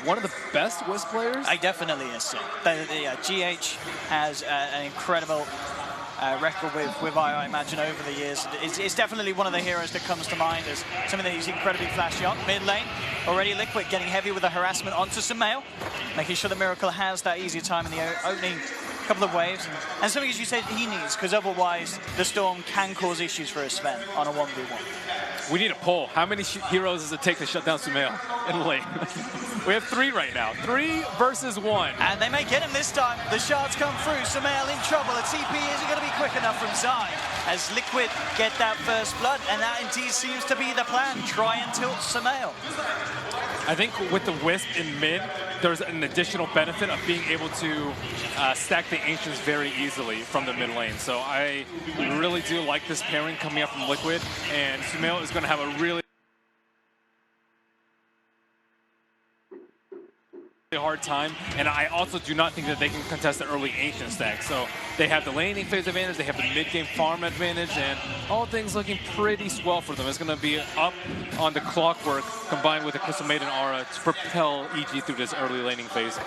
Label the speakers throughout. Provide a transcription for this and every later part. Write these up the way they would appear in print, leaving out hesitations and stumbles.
Speaker 1: one of the best Wisp players?
Speaker 2: I definitely is. GH has an incredible record with I imagine, over the years. It's definitely one of the heroes that comes to mind as something that he's incredibly flashy on. Mid lane, already Liquid getting heavy with the harassment onto Sumail, making sure that Miracle has that easier time in the opening couple of waves. And something, as you said, he needs, because otherwise the Storm can cause issues for his Sven on a 1v1.
Speaker 1: We need a poll. How many heroes does it take to shut down Sumail in the lane? We have 3 right now. 3 versus 1.
Speaker 2: And they may get him this time. The shards come through. Sumail in trouble. A TP isn't going to be quick enough from Zai as Liquid get that first blood. And that indeed seems to be the plan. Try and tilt Sumail.
Speaker 1: I think with the Wisp in mid, there's an additional benefit of being able to stack the Ancients very easily from the mid lane. So I really do like this pairing coming up from Liquid, and Sumail is going to have a really hard time, and I also do not think that they can contest the early Ancient stack. So they have the laning phase advantage, they have the mid-game farm advantage, and all things looking pretty swell for them. It's going to be up on the clockwork combined with the Crystal Maiden aura to propel EG through this early laning phase.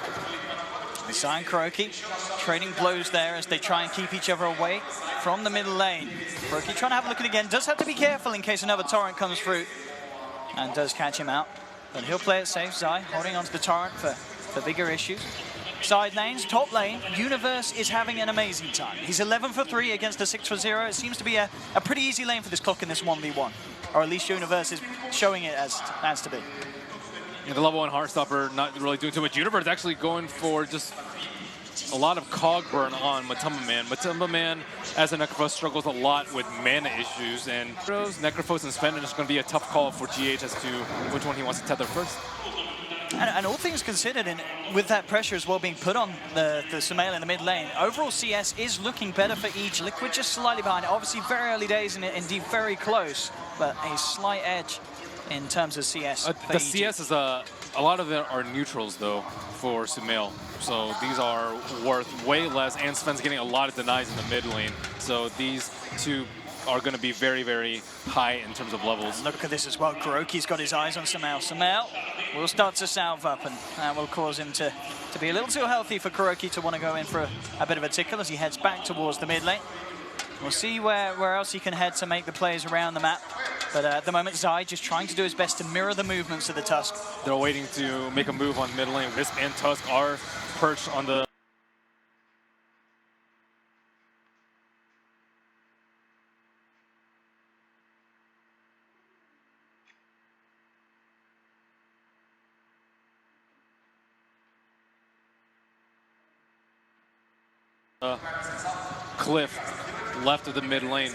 Speaker 2: Zai and KuroKy trading blows there as they try and keep each other away from the middle lane. KuroKy trying to have a look at it again, does have to be careful in case another torrent comes through and does catch him out. But he'll play it safe. Zai holding onto the torrent for bigger issues. Side lanes, top lane, Universe is having an amazing time. He's 11 for 3 against a 6 for 0. It seems to be a pretty easy lane for this clock in this 1v1. Or at least Universe is showing it as to be.
Speaker 1: Yeah, the level 1 Heartstopper not really doing too much. Universe actually going for just a lot of cog burn on Matumba Man. Matumba Man, as a Necrophos, struggles a lot with mana issues, and Necrophos and Sven is going to be a tough call for GH as to which one he wants to tether first.
Speaker 2: And all things considered, with that pressure as well being put on the Sumail in the mid lane, overall CS is looking better for each. Liquid just slightly behind. Obviously very early days and indeed very close, but a slight edge in terms of CS.
Speaker 1: The CS is a lot of them are neutrals though for Sumail. So these are worth way less, and Sven's getting a lot of denies in the mid lane. So these two are going to be very, very high in terms of levels.
Speaker 2: Look at this as well. KuroKy's got his eyes on Sumail. Sumail will start to salve up, and that will cause him to be a little too healthy for KuroKy to want to go in for a bit of a tickle as he heads back towards the mid lane. We'll see where else he can head to make the plays around the map. But at the moment, Zai just trying to do his best to mirror the movements of the Tusk.
Speaker 1: They're waiting to make a move on mid lane. Wisp and Tusk are perched on the cliff left of the mid lane.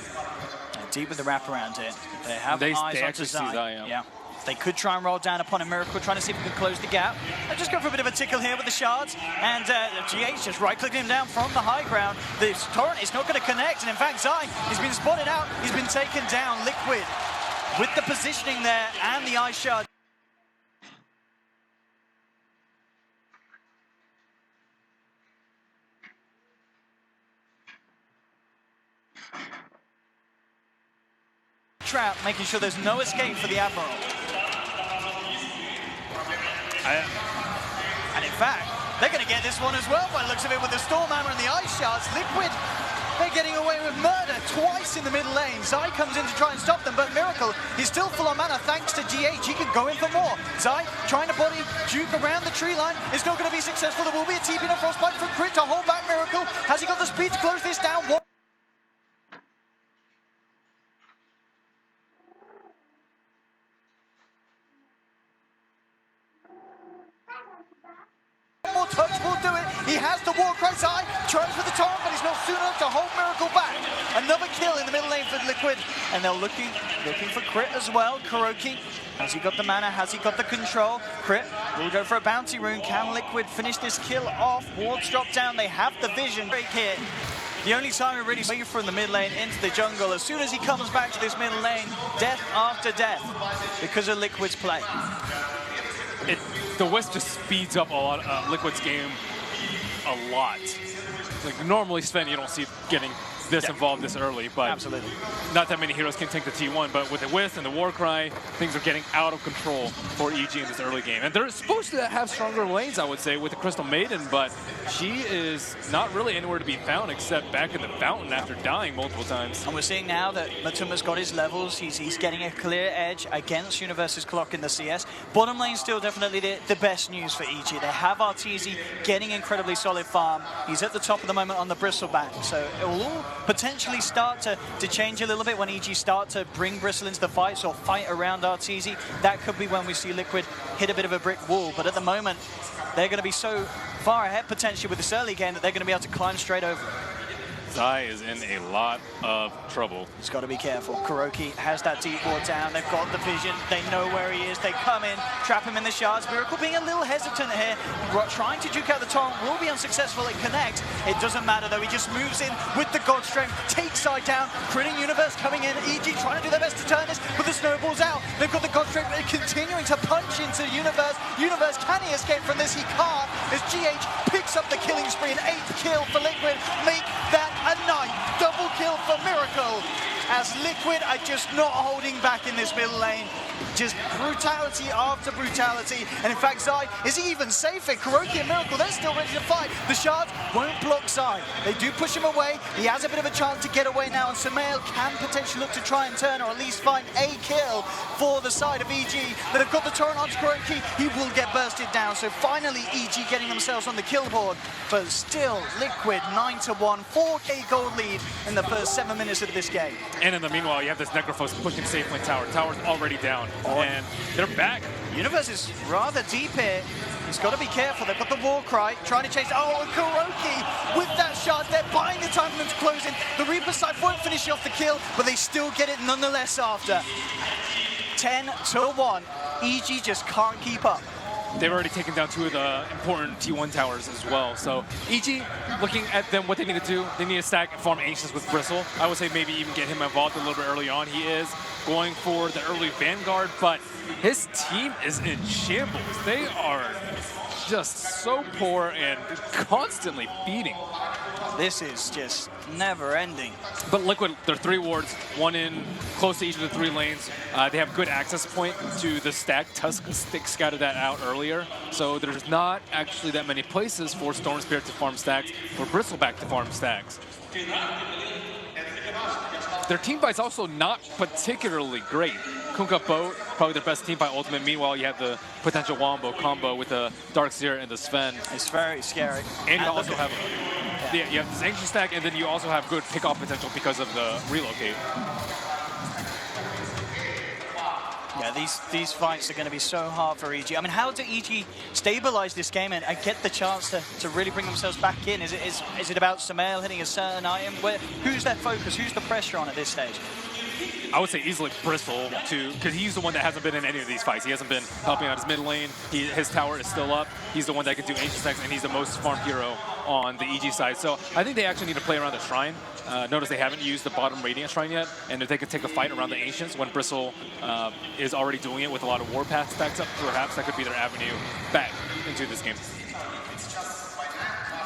Speaker 2: Deep with the wraparound here. They have eyes onto Zai. Yeah. They could try and roll down upon a Miracle, trying to see if we can close the gap. They'll just go for a bit of a tickle here with the shards. And GH just right-clicking him down from the high ground. The torrent is not going to connect. And in fact, Zai, he's been spotted out. He's been taken down. Liquid with the positioning there and the ice shard. Trap, making sure there's no escape for the Admiral. And in fact, they're going to get this one as well by the looks of it with the Storm Hammer and the Ice Shards. Liquid, they're getting away with murder twice in the middle lane. Zai comes in to try and stop them, but Miracle, he's still full on mana thanks to GH. He can go in for more. Zai trying to body Duke around the tree line. It's not going to be successful. There will be a TP and a Frostbite from Crit to hold back Miracle. Has he got the speed to close this down? More touch will do it. He has the Warcry. Zai tries for the torrent, but he's not soon enough to hold Miracle back. Another kill in the middle lane for Liquid, and they're looking for Crit as well. KuroKy, has he got the mana? Has he got the control? Crit will go for a bounty rune. Can Liquid finish this kill off? Wards drop down. They have the vision break here. The only time we really see from the mid lane into the jungle. As soon as he comes back to this middle lane, death after death because of Liquid's play.
Speaker 1: The Wisp just speeds up a lot Liquid's game a lot. Like normally Sven, you don't see getting this involved this early, but
Speaker 2: absolutely.
Speaker 1: Not that many heroes can take the T1, but with the Wisp and the Warcry, things are getting out of control for EG in this early game. And they're supposed to have stronger lanes, I would say, with the Crystal Maiden, but she is not really anywhere to be found except back in the fountain after dying multiple times.
Speaker 2: And we're seeing now that Matuma's got his levels. He's getting a clear edge against Universe's Clock in the CS. Bottom lane still definitely the best news for EG. They have Arteezy getting incredibly solid farm. He's at the top of the moment on the Bristleback, so it will all potentially start to change a little bit when EG start to bring Bristle into the fights or fight around Arteezy. That could be when we see Liquid hit a bit of a brick wall, but at the moment they're going to be so far ahead potentially with this early game that they're going to be able to climb straight over it.
Speaker 1: Zai is in a lot of trouble.
Speaker 2: He's got to be careful. Kuroki has that deep ward down. They've got the vision. They know where he is. They come in, trap him in the shards. Miracle being a little hesitant here. Trying to duke out the torrent will be unsuccessful. It connects. It doesn't matter though. He just moves in with the God Strength. Takes side down. Critting Universe coming in. EG trying to do their best to turn this, but the snowball's out. They've got the God Strength continuing to punch into Universe. Universe, can he escape from this? He can't. As GH picks up the killing spree. An 8th kill for Liquid. Make that a 9th double kill for Miracle, as Liquid are just not holding back in this middle lane. Just brutality after brutality, and in fact Zai is even safer. Kuroki and Miracle, they're still ready to fight. The shards won't block Zai. They do push him away. He has a bit of a chance to get away now, and Sumail can potentially look to try and turn or at least find a kill for the side of EG. But they've got the torrent onto Kuroki. He will get bursted down, so finally EG getting themselves on the kill board, but still Liquid 9-1, 4K gold lead in the first 7 minutes of this game.
Speaker 1: And in the meanwhile, you have this Necrophos pushing safe lane tower. Tower's already down, and they're back.
Speaker 2: Universe is rather deep here. He's got to be careful. They've got the Warcry trying to chase. Oh, Kuroki with that shot. They're buying the time for them to close in. The Reaper side won't finish off the kill, but they still get it nonetheless after. 10-1. EG just can't keep up.
Speaker 1: They've already taken down 2 of the important T1 towers as well. So EG, looking at them, what they need to do, they need to stack farm Ancients with Bristle. I would say maybe even get him involved a little bit early on. He is going for the early Vanguard, but his team is in shambles. They are just so poor and constantly feeding.
Speaker 2: This is just never ending.
Speaker 1: But Liquid, they're 3 wards, 1 in close to each of the 3 lanes. They have good access point to the stack. Tusk Stick scouted that out earlier. So there's not actually that many places for Storm Spirit to farm stacks, for Bristleback to farm stacks. Their team fight's also not particularly great. Kunkka Boat, probably their best team fight ultimate. Meanwhile, you have the potential Wombo combo with the Darkseer and the Sven.
Speaker 2: It's very scary.
Speaker 1: And you also have, you have this Ancient stack, and then you also have good pick-off potential because of the relocate.
Speaker 2: Yeah, these fights are going to be so hard for EG. I mean, how do EG stabilize this game and get the chance to really bring themselves back in? Is it about Sumail hitting a certain item? Who's their focus? Who's the pressure on at this stage?
Speaker 1: I would say easily Bristle, because he's the one that hasn't been in any of these fights. He hasn't been helping out his mid lane. His tower is still up. He's the one that can do Ancient stacks, and he's the most farmed hero on the EG side. So I think they actually need to play around the Shrine. Notice they haven't used the bottom Radiant Shrine yet, and if they could take a fight around the Ancients when Bristle is already doing it with a lot of Warpath stacks up, perhaps that could be their avenue back into this game.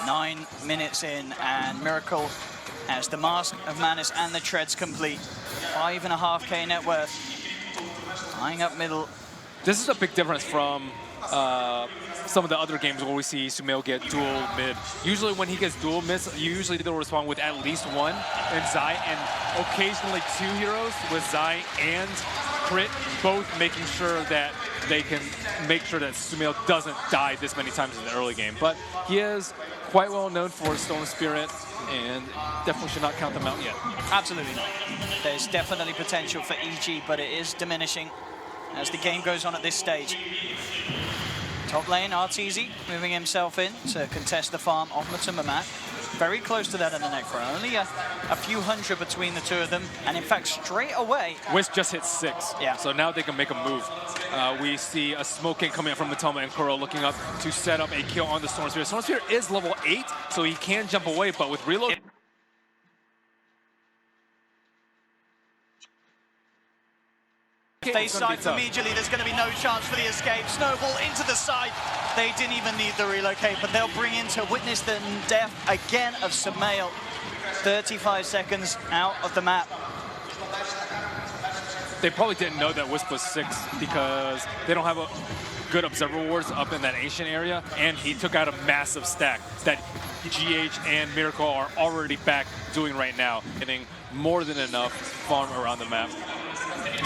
Speaker 2: 9 minutes in, and Miracle has the Mask of Madness and the Treads complete. 5.5K net worth. Eyeing up middle.
Speaker 1: This is a big difference from some of the other games where we see Sumail get dual mid. Usually when he gets dual mid, usually they'll respond with at least 1, and Zai, and occasionally 2 heroes with Zai and Crit, both making sure that they can make sure that Sumail doesn't die this many times in the early game. But he is quite well known for Storm Spirit, and definitely should not count them out yet.
Speaker 2: Absolutely not. There's definitely potential for EG, but it is diminishing as the game goes on at this stage. Top lane, Arteezy moving himself in to contest the farm of Matuma. Very close to that in the Necro. Only a few hundred between the 2 of them, and in fact, straight away...
Speaker 1: Wisp just hit 6, so now they can make a move. We see a smoking coming up from Matoma, and Kuro looking up to set up a kill on the Storm Spirit. Storm Spirit is level 8, so he can jump away, but with reload...
Speaker 2: If they snipe immediately, there's going to be no chance for the escape. Snowball into the side. They didn't even need the relocate, but they'll bring in to witness the death again of Sumail. 35 seconds out of the map.
Speaker 1: They probably didn't know that Wisp was 6 because they don't have a good observer wards up in that ancient area, and he took out a massive stack that GH and Miracle are already back doing right now, getting more than enough farm around the map.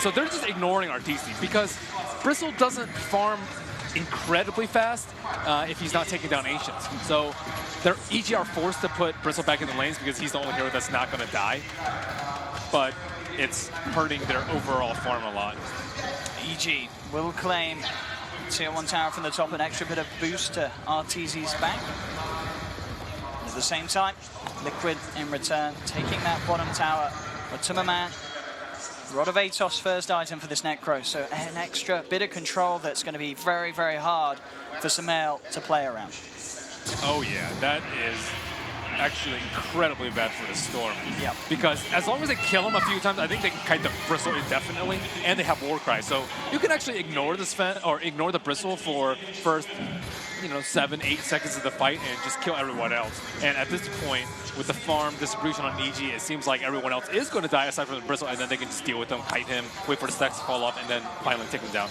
Speaker 1: So they're just ignoring RTC because Bristle doesn't farm incredibly fast if he's not taking down Ancients. So they're EG are forced to put Bristle back in the lanes because he's the only hero that's not going to die. But it's hurting their overall farm a lot.
Speaker 2: EG will claim Tier 1 tower from the top, an extra bit of boost to RTZ's back. At the same time, Liquid in return, taking that bottom tower. Rotuma Rod of Atos first item for this Necro, so an extra bit of control that's going to be very, very hard for Sumail to play around.
Speaker 1: Oh yeah, that is actually incredibly bad for the Storm.
Speaker 2: Yeah.
Speaker 1: Because as long as they kill him a few times, I think they can kite the Bristle indefinitely, and they have Warcry. So you can actually ignore the Sven or ignore the Bristle for first, 7-8 seconds of the fight and just kill everyone else. And at this point, with the farm distribution on EG, it seems like everyone else is going to die aside from the Bristle, and then they can just deal with them, kite him, wait for the stacks to fall off, and then finally take him down.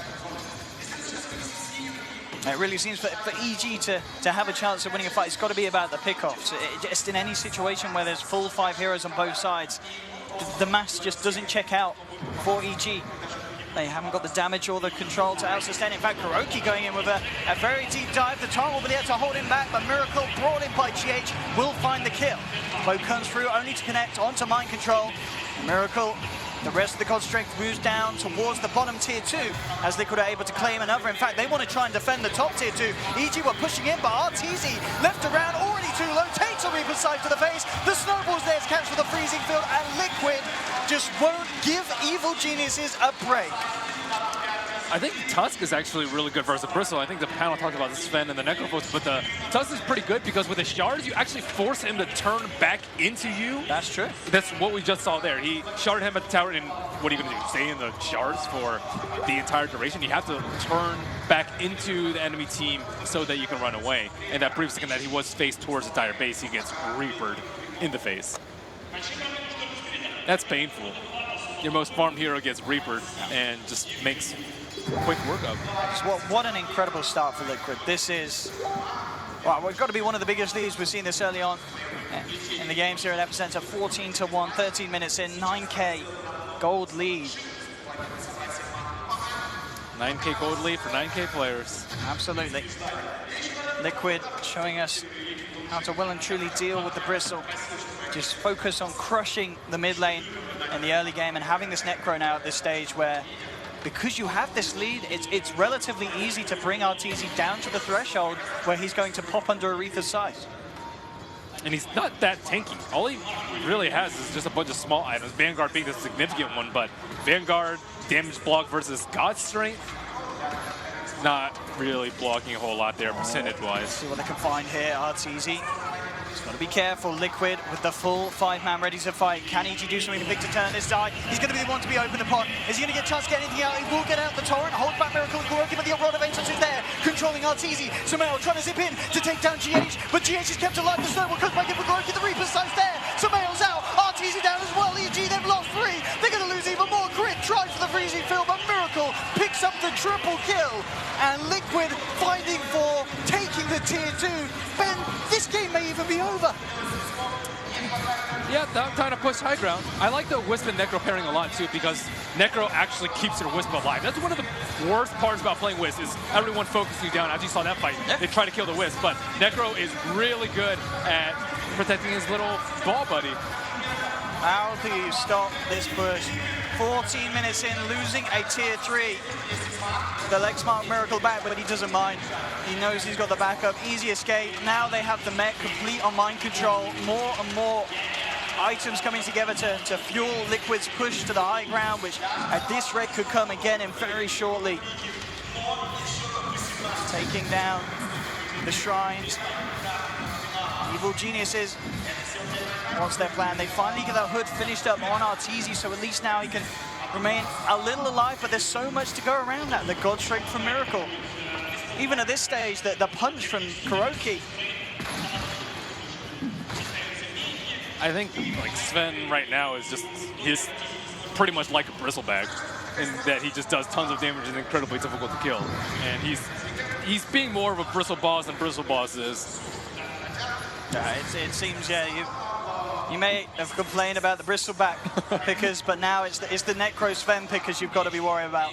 Speaker 2: It really seems for EG to have a chance of winning a fight, it's got to be about the pickoffs. Just in any situation where there's full 5 heroes on both sides, the mass just doesn't check out for EG. They haven't got the damage or the control to out-sustain. In fact, Kuroki going in with a very deep dive. The Tom will be there to hold him back, but Miracle brought in by GH will find the kill. Bow comes through only to connect onto Mind Control. Miracle, the rest of the God Strength moves down towards the bottom tier 2 as Liquid are able to claim another. In fact, they want to try and defend the top tier 2. EG were pushing in, but RTZ left around already too low. Takes a Reaper's Sight to the face. The snowball's there to catch for the freezing field, and Liquid just won't give Evil Geniuses a break.
Speaker 1: I think Tusk is actually really good versus Bristle. I think the panel talked about the Sven and the Necrophos, but the Tusk is pretty good because with the shards, you actually force him to turn back into you.
Speaker 2: That's true.
Speaker 1: That's what we just saw there. He sharded him at the tower, and what are you going to do? Stay in the shards for the entire duration? You have to turn back into the enemy team so that you can run away. And that brief second that he was faced towards the entire base, he gets Reapered in the face. That's painful. Your most farmed hero gets Reapered and just makes quick work of.
Speaker 2: What an incredible start for Liquid. This is, well, it's got to be one of the biggest leads we've seen this early on in the games here at EPICENTER. 14-1, 13 minutes in, 9K gold lead.
Speaker 1: 9K gold lead for 9K players.
Speaker 2: Absolutely. Liquid showing us how to well and truly deal with the Bristle. Just focus on crushing the mid lane in the early game and having this Necro now at this stage where, because you have this lead, it's relatively easy to bring RTZ down to the threshold where he's going to pop under Aretha's sight.
Speaker 1: And he's not that tanky. All he really has is just a bunch of small items. Vanguard being the significant one, but Vanguard, damage block versus God Strength, not really blocking a whole lot there percentage-wise.
Speaker 2: See what they can find here, RTZ. He's got to be careful. Liquid with the full 5-man ready to fight. Can EG do something big to turn this die? He's going to be the one to be open upon. Is he going to get a chance to get anything out? He will get out the torrent. Hold back Miracle and Kuroki, but the Rod of Atos is there, controlling RTZ. Sumail trying to zip in to take down GH, but GH is kept alive. The snowball comes back in for Kuroki. The Reaper's Sight's there. Sumail's out. RTZ down as well. EG, they've lost 3. They're going to lose even more. Grit tries for the freezing field, but Miracle picks up the triple kill. And Liquid fighting for taking the tier 2. Ben, this game may even be over.
Speaker 1: Yeah, time to push high ground. I like the Wisp and Necro pairing a lot too because Necro actually keeps your Wisp alive. That's one of the worst parts about playing Wisp is everyone focusing you down. As you saw that fight, they try to kill the Wisp, but Necro is really good at protecting his little ball buddy.
Speaker 2: How do you stop this push? 14 minutes in, losing a tier 3. The leg smart Miracle back, but he doesn't mind. He knows he's got the backup, easy escape. Now they have the mech complete on mind control. More and more items coming together to fuel Liquid's push to the high ground, which at this rate could come again in very shortly. Taking down the shrines. Evil Geniuses. What's their plan? They finally get that hood finished up on RTZ, so at least now he can remain a little alive, but there's so much to go around that. The God Strength from Miracle. Even at this stage, the punch from Kuroki.
Speaker 1: I think like Sven right now is just, he's pretty much like a bristleback in that he just does tons of damage and is incredibly difficult to kill. And he's being more of a bristle boss than bristle boss is.
Speaker 2: It seems, yeah, you may have complained about the bristleback pickers, but now it's the Necro Sven pickers you've got to be worried about.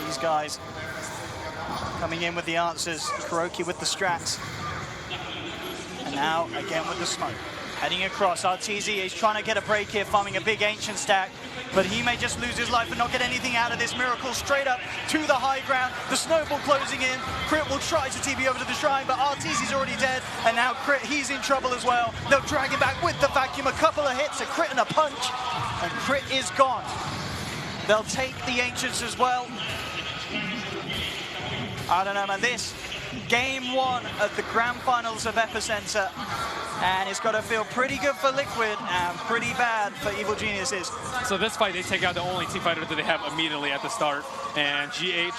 Speaker 2: These guys coming in with the answers. Kuroki with the strats. And now again with the smoke. Heading across, Arteezy is trying to get a break here, farming a big ancient stack, but he may just lose his life and not get anything out of this. Miracle straight up to the high ground. The snowball closing in. Crit will try to TP over to the shrine, but Arteezy's already dead, and now Crit, he's in trouble as well. They'll drag him back with the vacuum. A couple of hits, a crit and a punch, and Crit is gone. They'll take the ancients as well. I don't know, man. This game one of the grand finals of EPICENTER, and it's got to feel pretty good for Liquid and pretty bad for Evil Geniuses.
Speaker 1: So this fight, they take out the only team fighter that they have immediately at the start, and GH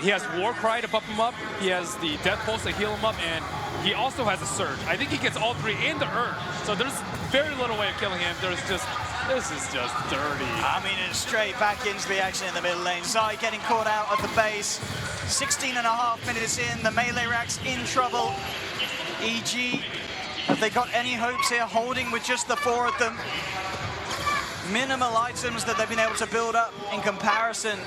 Speaker 1: he has Warcry to bump him up, he has the Death Pulse to heal him up, and he also has a Surge. I think he gets all three in the Urn, so there's very little way of killing him. This is just dirty.
Speaker 2: I mean, it's straight back into the action in the middle lane. Zai getting caught out of the base. 16.5 minutes in, the melee rack's in trouble. EG, have they got any hopes here, holding with just the four of them? Minimal items that they've been able to build up in comparison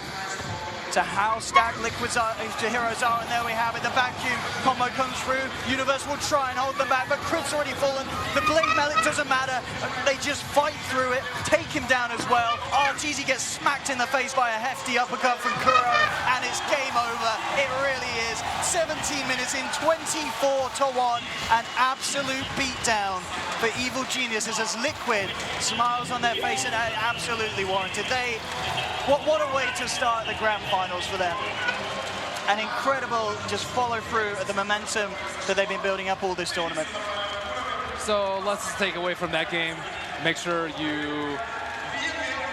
Speaker 2: to how stacked Liquid's heroes are, and there we have it. The vacuum combo comes through. Universe will try and hold them back, but Crit's already fallen. The Blade Mallet doesn't matter. They just fight through it, take him down as well. Arteezy gets smacked in the face by a hefty uppercut from Kuro, and it's game over. It really is. 17 minutes in, 24-1, an absolute beatdown for Evil Geniuses as Liquid smiles on their face, and absolutely warranted. What a way to start the grand finals for them. An incredible just follow through of the momentum that they've been building up all this tournament.
Speaker 1: So let's just take away from that game. Make sure you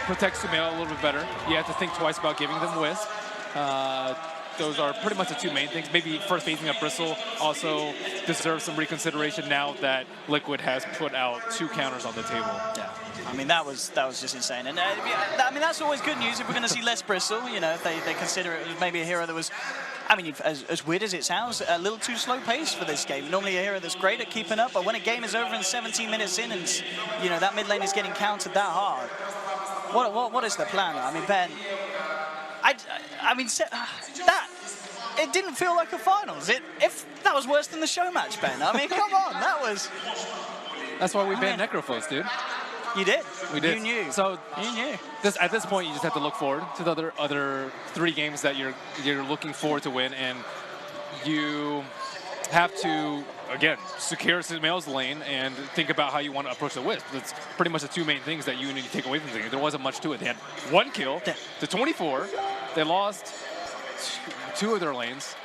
Speaker 1: protect Sumail a little bit better. You have to think twice about giving them Wisp. Those are pretty much the two main things. Maybe first phasing up Bristle also deserves some reconsideration now that Liquid has put out 2 counters on the table. Yeah.
Speaker 2: I mean, that was just insane. And I mean, that's always good news if we're going to see less Bristle. You know, if they consider it maybe a hero that was, I mean, as weird as it sounds, a little too slow paced for this game. Normally a hero that's great at keeping up, but when a game is over and 17 minutes in and, you know, that mid lane is getting countered that hard, what is the plan? I mean, Ben, I mean, it didn't feel like a finals. If that was worse than the show match, Ben. I mean, come on, that was.
Speaker 1: That's why we banned Necrophos, dude.
Speaker 2: You did.
Speaker 1: We did.
Speaker 2: You knew.
Speaker 1: So
Speaker 2: you knew.
Speaker 1: At this point, you just have to look forward to the other 3 games that you're looking forward to win, and you have to again secure Sumail's lane and think about how you want to approach the Wisp. That's pretty much the 2 main things that you need to take away from the game. There wasn't much to it. They had 1 kill to 24. They lost 2 of their lanes,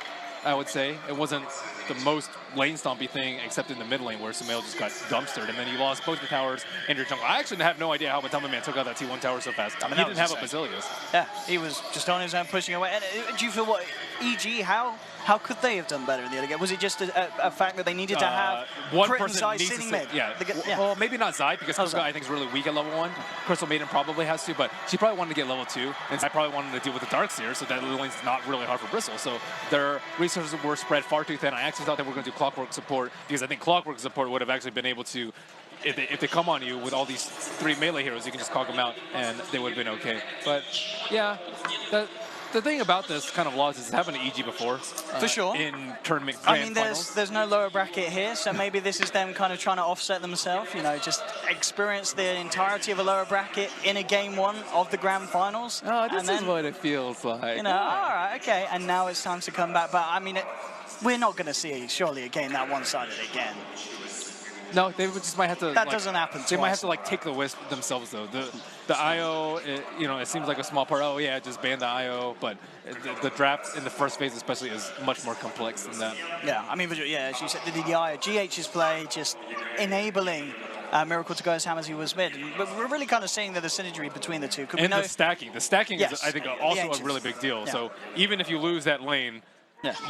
Speaker 1: I would say. It wasn't the most lane stompy thing except in the mid lane where Sumail just got dumpstered, and then you lost both the towers and your jungle. I actually have no idea how Matama Man took out that T1 tower so fast. I mean, he didn't have a Basilius.
Speaker 2: Yeah, he was just on his own pushing away. And do you feel what, EG, how could they have done better in the other game? Was it just a fact that they needed to have
Speaker 1: one
Speaker 2: Crit
Speaker 1: person
Speaker 2: and Zai sitting mid?
Speaker 1: Yeah. Well, maybe not Zai, because Crystal I think is really weak at level 1. Crystal Maiden probably has to, but she probably wanted to get level 2, and Zai probably wanted to deal with the Darkseer, so that lane's not really hard for Bristle. So their resources were spread far too thin. I actually thought they were going to do Clockwork support, because I think Clockwork support would have actually been able to, if they come on you with all these 3 melee heroes, you can just cog them out, and they would have been okay. But yeah, the thing about this kind of loss is having an EG before.
Speaker 2: For sure.
Speaker 1: In tournament
Speaker 2: I mean,
Speaker 1: finals.
Speaker 2: there's no lower bracket here, so maybe this is them kind of trying to offset themselves, you know, just experience the entirety of a lower bracket in a game 1 of the grand finals.
Speaker 1: Oh, this is what it feels like.
Speaker 2: You know, all right, okay, and now it's time to come back. But I mean, we're not going to see surely a game that one-sided again.
Speaker 1: No, they just might have to.
Speaker 2: That doesn't happen.
Speaker 1: They might have to take the Wisp themselves though. The IO, you know, it seems like a small part. Oh yeah, just ban the IO, but the draft in the first phase especially is much more complex than that.
Speaker 2: Yeah, I mean, yeah, as you said, the IO, GH's play just enabling Miracle to go as ham as he was mid. But we're really kind of seeing that the synergy between the two.
Speaker 1: And the stacking. The stacking
Speaker 2: yes.
Speaker 1: is, I think, also a really big deal.
Speaker 2: Yeah.
Speaker 1: So even if you lose that lane,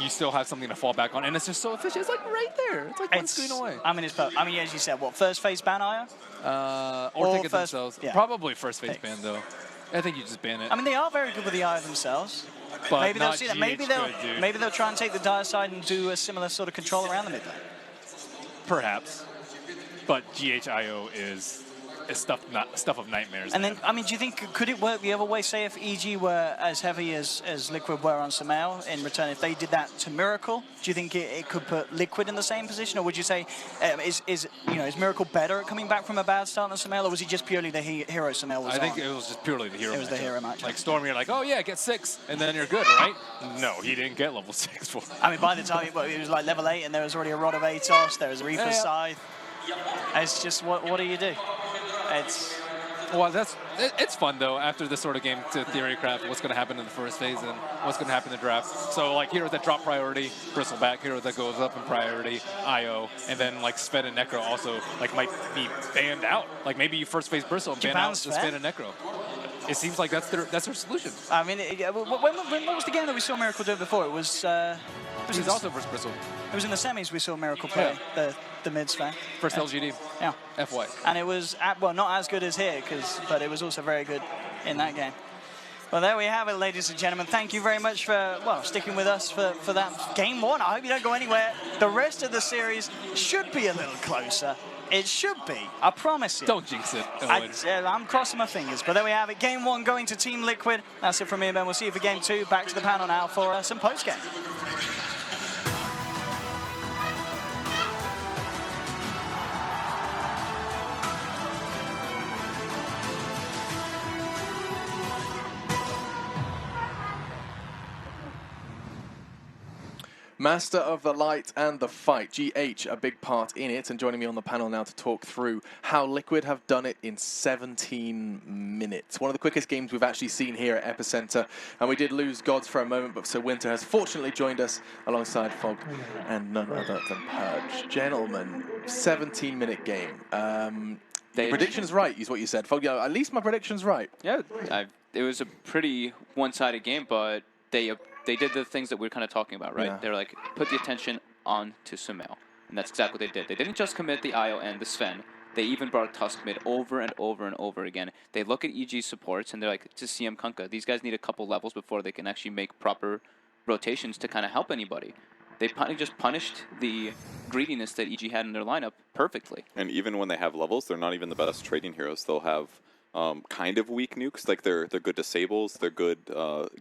Speaker 1: you still have something to fall back on, and it's just so efficient. It's like right there. It's like one screen away.
Speaker 2: I mean, as you said, what, first phase ban IO?
Speaker 1: Or take it themselves.
Speaker 2: Yeah.
Speaker 1: Probably first phase ban, though. I think you just ban it.
Speaker 2: I mean, they are very good with the IO themselves.
Speaker 1: But
Speaker 2: maybe they'll
Speaker 1: not
Speaker 2: see that.
Speaker 1: GH
Speaker 2: Maybe they'll try and take the dire side and do a similar sort of control around the mid lane.
Speaker 1: Perhaps. But GHIO is stuff of nightmares.
Speaker 2: And then, I mean, do you think, could it work the other way? Say if EG were as heavy as Liquid were on Sumail in return, if they did that to Miracle, do you think it could put Liquid in the same position? Or would you say, is Miracle better at coming back from a bad start than Sumail, or was he just purely the hero Sumail was
Speaker 1: I think it was just purely the hero
Speaker 2: It was the hero match.
Speaker 1: Like Storm, you're like, oh yeah, get 6, and then you're good, right? No, he didn't get level 6 for it.
Speaker 2: I mean, by the time it was like level 8, and there was already a Rod of Atos, there was a Reaper's Scythe. It's just, what do you do?
Speaker 1: Well, it's fun though after this sort of game to theorycraft what's going to happen in the first phase and what's going to happen in the draft. So like heroes that drop priority, Bristleback, hero that goes up in priority, IO, and then like Sven and Necro also like might be banned out. Like maybe you first phase Bristle and ban out the Sven and Necro. It seems like that's their solution.
Speaker 2: I mean, when was the game that we saw Miracle do it before? It was.
Speaker 1: It was also versus Bristle.
Speaker 2: It was in the semis we saw Miracle play the mid Sven.
Speaker 1: First LGD.
Speaker 2: Yeah.
Speaker 1: FY.
Speaker 2: And it was not as good as here, but it was also very good in that game. Well, there we have it, ladies and gentlemen. Thank you very much for sticking with us for that game 1. I hope you don't go anywhere. The rest of the series should be a little closer. It should be. I promise you.
Speaker 1: Don't jinx it.
Speaker 2: I'm crossing my fingers. But there we have it. Game 1 going to Team Liquid. That's it from me and Ben. We'll see you for Game 2. Back to the panel now for some post-game.
Speaker 3: Master of the Light and the Fight, GH, a big part in it, and joining me on the panel now to talk through how Liquid have done it in 17 minutes. One of the quickest games we've actually seen here at EPICENTER, and we did lose Gods for a moment, but Sir Winter has fortunately joined us alongside Fog and none other than Purge. Gentlemen, 17-minute game. Prediction's right, is what you said. Fog, at least my prediction's right.
Speaker 4: Yeah, it was a pretty one-sided game, but they did the things that we were kind of talking about, right?
Speaker 3: Yeah.
Speaker 4: They were like, put the attention on to Sumail. And that's exactly what they did. They didn't just commit the IO and the Sven. They even brought Tusk mid over and over and over again. They look at EG supports and they're like, to CM Kunkka, these guys need a couple levels before they can actually make proper rotations to kind of help anybody. They just punished the greediness that EG had in their lineup perfectly.
Speaker 5: And even when they have levels, they're not even the best trading heroes. They'll have kind of weak nukes. Like they're good disables. They're good,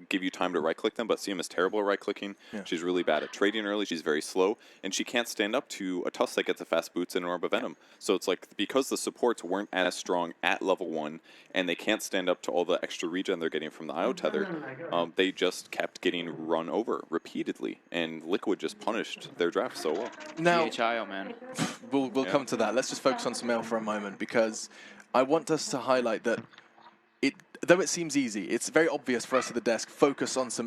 Speaker 5: give you time to right-click them, but CM is terrible at right-clicking. Yeah. She's really bad at trading early. She's very slow, and she can't stand up to a Tusk that gets a fast boots and an Orb of Venom. So it's like, because the supports weren't as strong at level 1, and they can't stand up to all the extra regen they're getting from the IO tether, they just kept getting run over repeatedly, and Liquid just punished their draft so well.
Speaker 3: Now,
Speaker 4: GHIO, man.
Speaker 3: We'll come to that. Let's just focus on Sumail for a moment, because I want us to highlight that though it seems easy, it's very obvious for us at the desk, focus on Sumail.